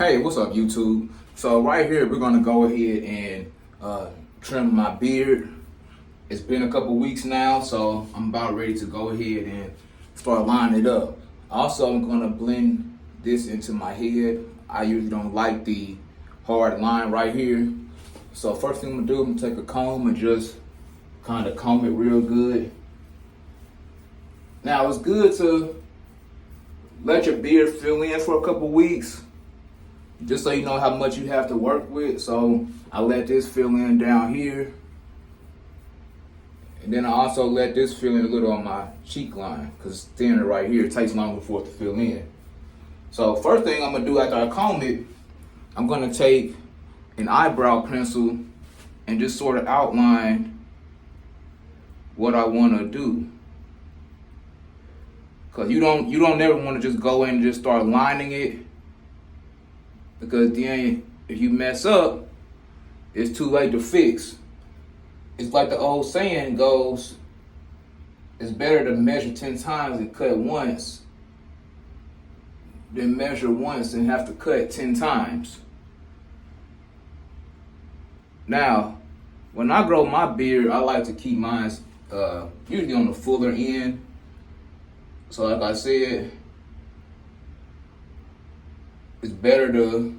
Hey, what's up, YouTube? So right here, we're gonna go ahead and trim my beard. It's been a couple weeks now, so I'm about ready to go ahead and start lining it up. Also, I'm gonna blend this into my head. I usually don't like the hard line right here. So first thing I'm gonna do, I'm gonna take a comb and just kind of comb it real good. Now, it's good to let your beard fill in for a couple weeks, just so you know how much you have to work with. So I let this fill in down here. And then I also let this fill in a little on my cheek line, because it's thinner right here. It takes longer for it to fill in. So first thing I'm gonna do after I comb it, I'm gonna take an eyebrow pencil and just sort of outline what I wanna do. Cause you don't never wanna just go in and just start lining it, because then if you mess up, it's too late to fix. It's like the old saying goes, it's better to measure 10 times and cut once than measure once and have to cut 10 times. Now, when I grow my beard, I like to keep mine usually on the fuller end. So like I said, it's better to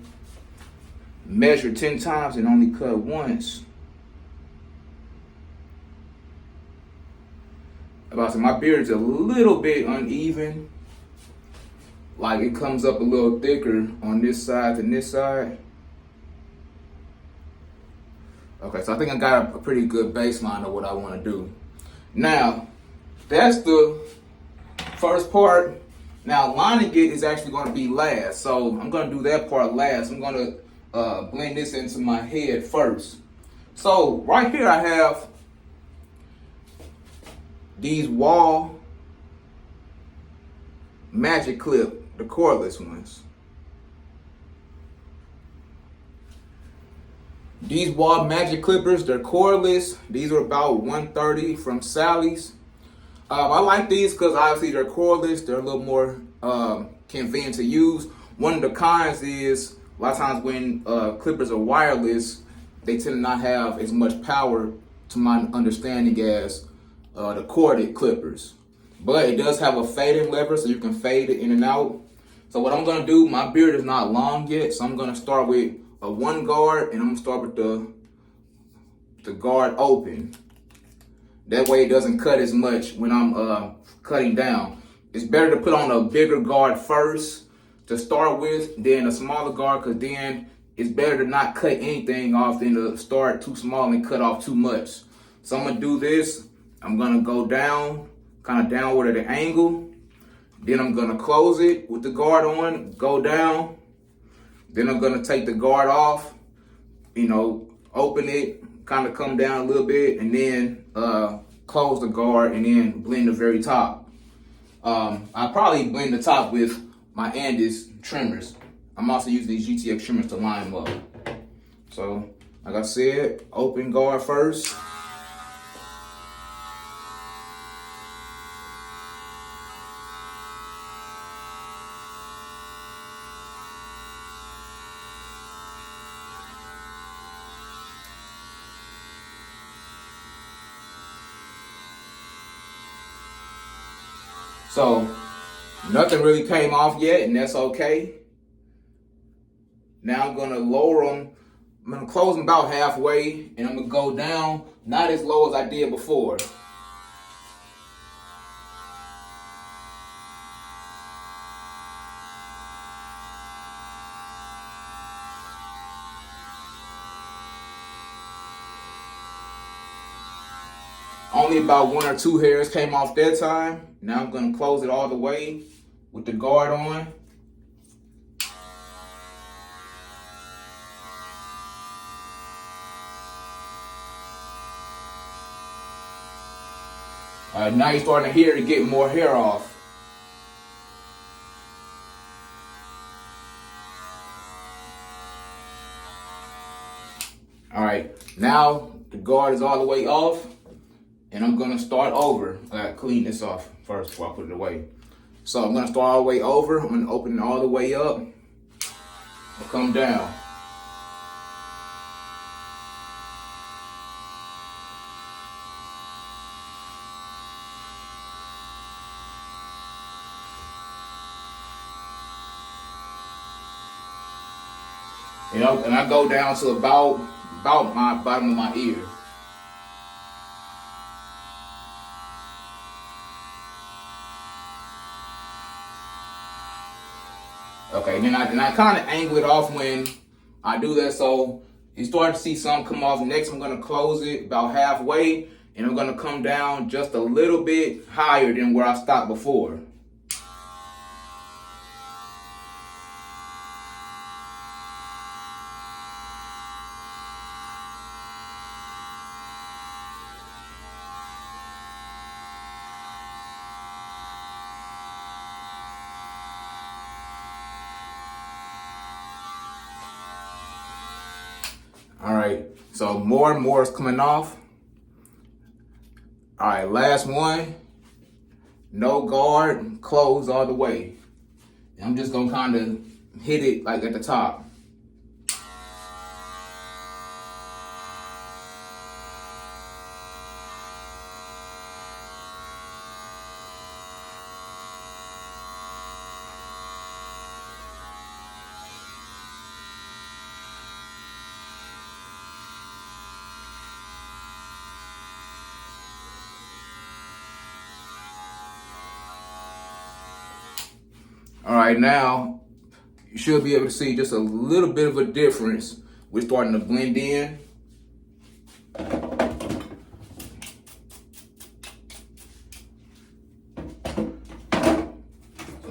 measure 10 times and only cut once. About to, my beard's a little bit uneven. Like it comes up a little thicker on this side than this side. Okay, so I think I got a pretty good baseline of what I want to do. Now, that's the first part. Now, lining it is actually going to be last. So I'm going to do that part last. I'm going to blend this into my head first. So right here I have these Wahl magic clip, the cordless ones. These Wahl magic clippers, they're cordless. These are about $130 from Sally's. I like these because obviously they're cordless. They're a little more convenient to use. One of the cons is a lot of times when clippers are wireless, they tend to not have as much power, to my understanding, as the corded clippers. But it does have a fading lever, so you can fade it in and out. So what I'm gonna do, my beard is not long yet, so I'm gonna start with a one guard, and I'm gonna start with the guard open. That way it doesn't cut as much when I'm cutting down. It's better to put on a bigger guard first to start with, then a smaller guard, because then it's better to not cut anything off than to start too small and cut off too much. So I'm gonna do this. I'm gonna go down, kind of downward at an angle. Then I'm gonna close it with the guard on, go down. Then I'm gonna take the guard off, open it, kind of come down a little bit, and then close the guard and then blend the very top. I probably blend the top with my Andis trimmers. I'm also using these GTX trimmers to line them up. So, like I said, open guard first. So nothing really came off yet, and that's okay. Now I'm gonna lower them. I'm gonna close them about halfway, and I'm gonna go down, not as low as I did before. Only about 1 or 2 hairs came off that time. Now I'm gonna close it all the way with the guard on. All right, now you're starting to hear it get more hair off. All right, now the guard is all the way off. And I'm gonna start over. I gotta clean this off first before I put it away. So I'm gonna start all the way over. I'm gonna open it all the way up. come down. You know, and I go down to about my bottom of my ear. Okay, then I kind of angle it off when I do that, so you start to see some come off. Next, I'm gonna close it about halfway, and I'm gonna come down just a little bit higher than where I stopped before. All right, so more and more is coming off. All right, last one. No guard, close all the way. And I'm just gonna kind of hit it like at the top. All right, now you should be able to see just a little bit of a difference. We're starting to blend in. I'm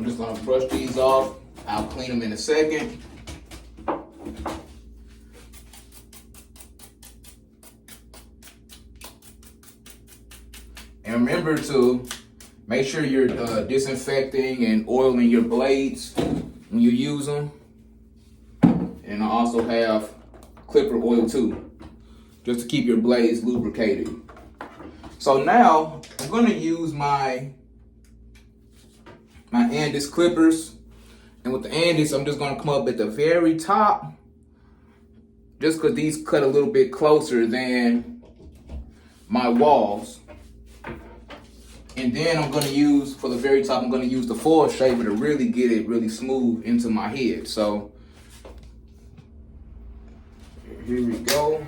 just gonna brush these off. I'll clean them in a second. And remember to make sure you're disinfecting and oiling your blades when you use them. And I also have clipper oil too, just to keep your blades lubricated. So now I'm gonna use my Andis clippers. And with the Andis, I'm just gonna come up at the very top, just because these cut a little bit closer than my Wahls. And then I'm gonna use, for the very top, I'm gonna use the foil shaver to really get it really smooth into my head. So here we go.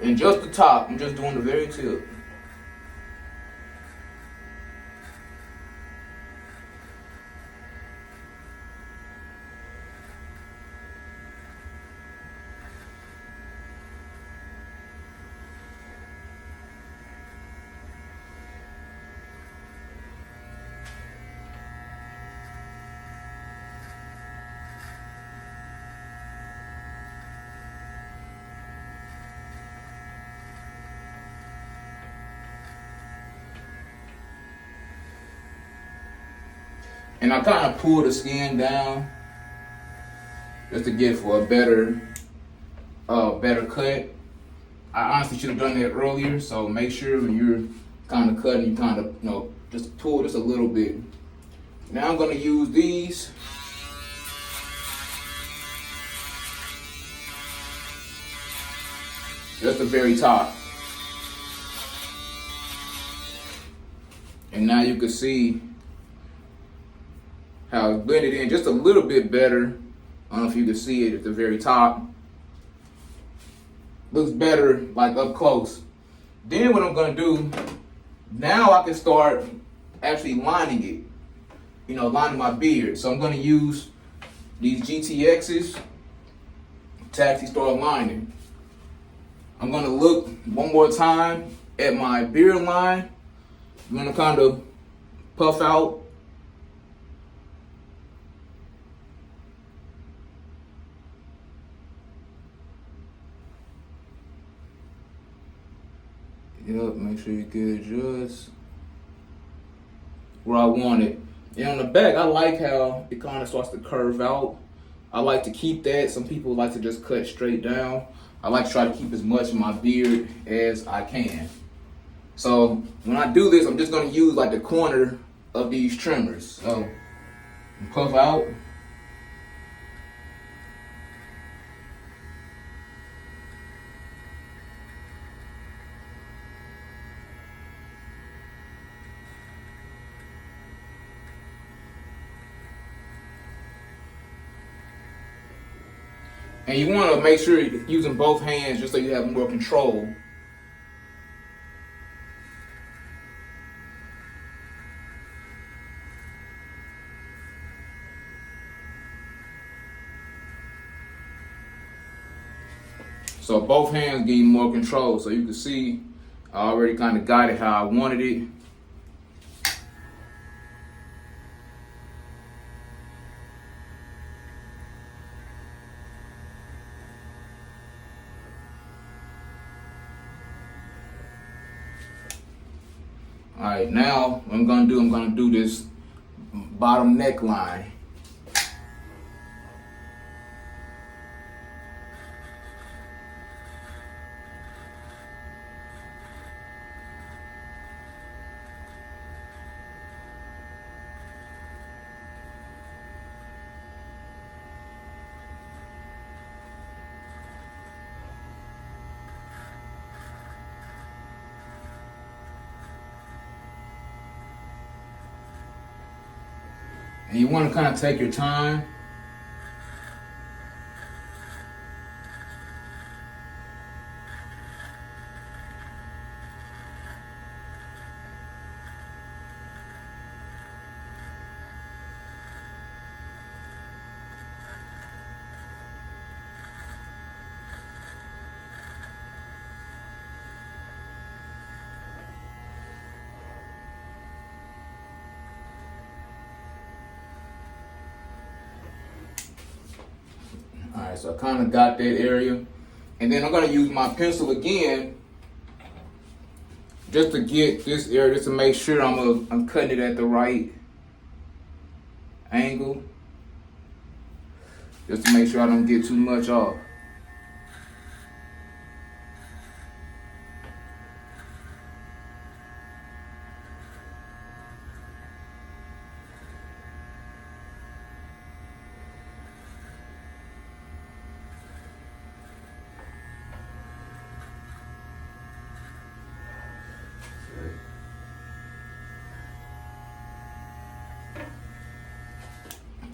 And just the top, I'm just doing the very tip. And I kind of pull the skin down just to get for a better cut. I honestly should have done that earlier, so make sure when you're kind of cutting, you kind of, you know, just pull just a little bit. Now I'm gonna use these. Just the very top. And now you can see how it's blended in just a little bit better. I don't know if you can see it at the very top. Looks better like up close. Then what I'm gonna do, now I can start actually lining it. You know, lining my beard. So I'm gonna use these GTXs to actually start lining. I'm gonna look one more time at my beard line. I'm gonna kind of puff out. Yep, make sure you get it just where I want it. And on the back, I like how it kind of starts to curve out. I like to keep that. Some people like to just cut straight down. I like to try to keep as much of my beard as I can. So when I do this, I'm just gonna use like the corner of these trimmers. So puff out. And you want to make sure you're using both hands just so you have more control. So both hands give you more control. So you can see I already kind of got it how I wanted it. All right, now what I'm gonna do this bottom neckline. And you want to kind of take your time. All right, so I kind of got that area. And then I'm gonna use my pencil again just to get this area, just to make sure I'm cutting it at the right angle. Just to make sure I don't get too much off.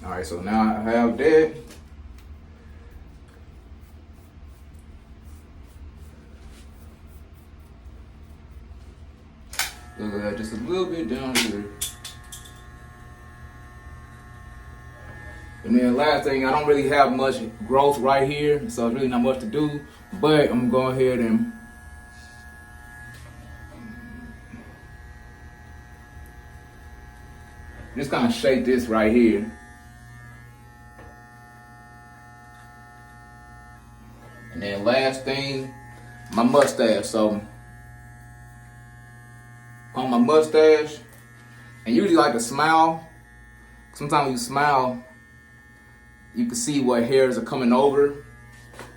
All right, so now I have that. Look at that, just a little bit down here. And then last thing, I don't really have much growth right here, so it's really not much to do, but I'm gonna go ahead and just kind of shape this right here. And then last thing, my mustache. So on my mustache, and usually like to smile. Sometimes when you smile, you can see what hairs are coming over.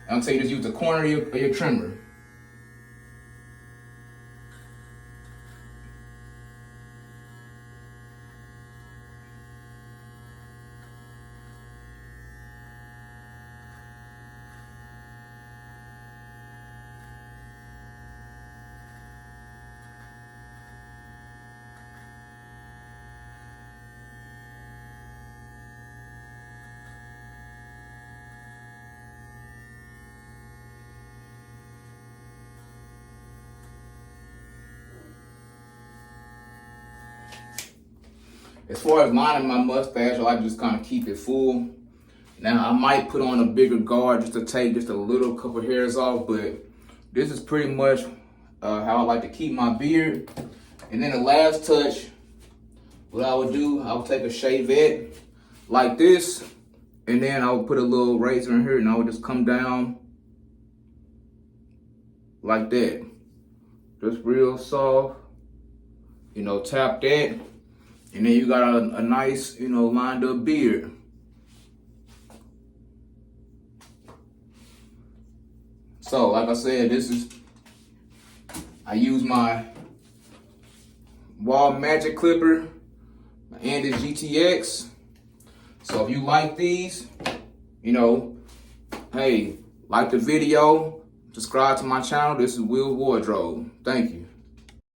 I'm gonna tell you, just use the corner of your trimmer. As far as lining my mustache, I like to just kind of keep it full. Now I might put on a bigger guard just to take just a little couple hairs off, but this is pretty much how I like to keep my beard. And then the last touch, what I would do, I would take a shavette like this, and then I would put a little razor in here, and I would just come down like that. Just real soft, tap that. And then you got a nice, lined up beard. So, like I said, I use my Wahl magic clipper, my Andis GTX. So if you like these, hey, like the video, subscribe to my channel. This is Will's Wardrobe. Thank you.